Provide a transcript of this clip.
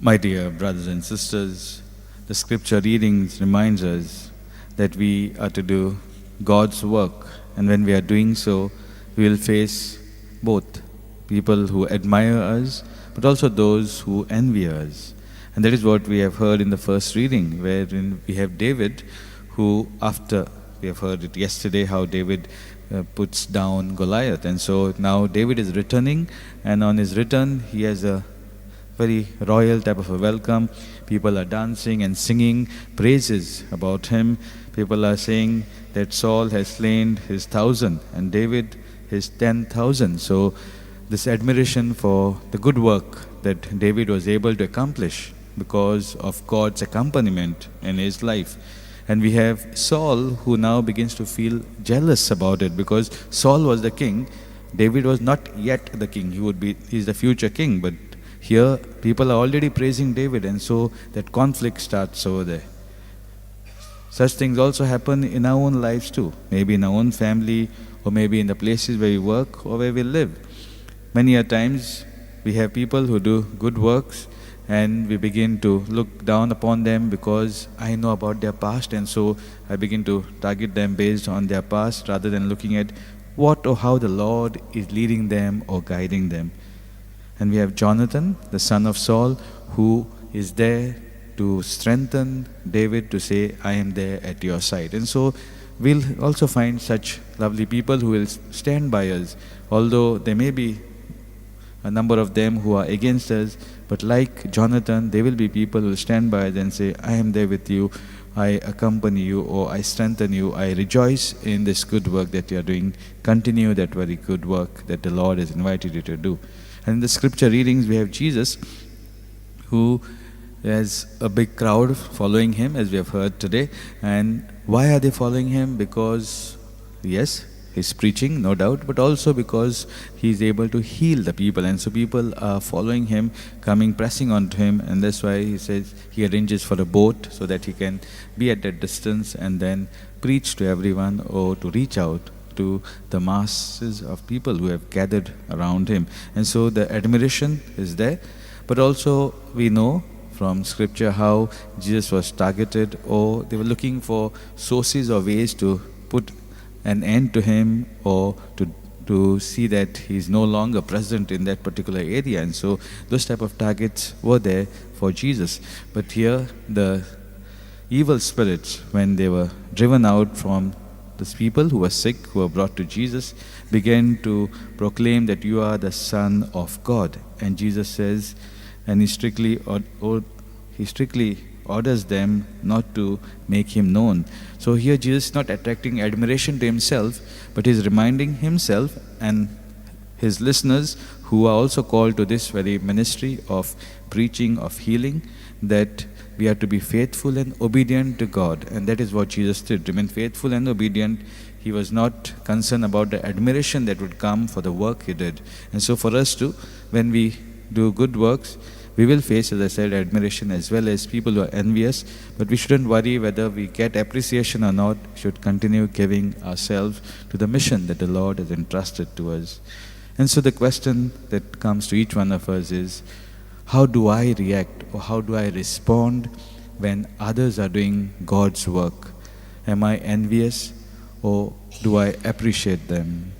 My dear brothers and sisters, the scripture readings reminds us that we are to do God's work, and when we are doing so, we will face both people who admire us, but also those who envy us. And that is what we have heard in the first reading, wherein we have David, who after, we have heard it yesterday, how David puts down Goliath. And so now David is returning, and on his return, he has a very royal type of a welcome. People are dancing and singing praises about him. People are saying that Saul has slain his 1,000 and David his 10,000. So this admiration for the good work that David was able to accomplish because of God's accompaniment in his life. And we have Saul, who now begins to feel jealous about it, because Saul was the king. David was not yet the king. He's the future king, but here, people are already praising David, and so that conflict starts over there. Such things also happen in our own lives too, maybe in our own family, or maybe in the places where we work or where we live. Many a times, we have people who do good works, and we begin to look down upon them because I know about their past, and so I begin to target them based on their past rather than looking at what or how the Lord is leading them or guiding them. And we have Jonathan, the son of Saul, who is there to strengthen David, to say, I am there at your side. And so we'll also find such lovely people who will stand by us, although there may be a number of them who are against us, but like Jonathan, there will be people who will stand by us and say, I am there with you, I accompany you, or I strengthen you, I rejoice in this good work that you are doing. Continue that very good work that the Lord has invited you to do. And in the scripture readings, we have Jesus, who has a big crowd following him, as we have heard today. And why are they following him? Because, yes, he's preaching, no doubt, but also because he's able to heal the people. And so people are following him, coming, pressing onto him. And that's why he says he arranges for a boat so that he can be at that distance and then preach to everyone, or to reach out to the masses of people who have gathered around him. And so the admiration is there, but also we know from scripture how Jesus was targeted, or they were looking for sources or ways to put an end to him, or to see that he's no longer present in that particular area. And so those type of targets were there for Jesus. But here the evil spirits, when they were driven out from these people who were sick, who were brought to Jesus, began to proclaim that you are the Son of God. And Jesus says, and he strictly orders them not to make him known. So here Jesus is not attracting admiration to himself, but he is reminding himself and his listeners, who are also called to this very ministry of preaching, of healing, that we are to be faithful and obedient to God. And that is what Jesus did, remain faithful and obedient. He was not concerned about the admiration that would come for the work he did. And so for us too, when we do good works, we will face, as I said, admiration as well as people who are envious. But we shouldn't worry whether we get appreciation or not. We should continue giving ourselves to the mission that the Lord has entrusted to us. And so the question that comes to each one of us is, how do I react, or how do I respond when others are doing God's work? Am I envious, or do I appreciate them?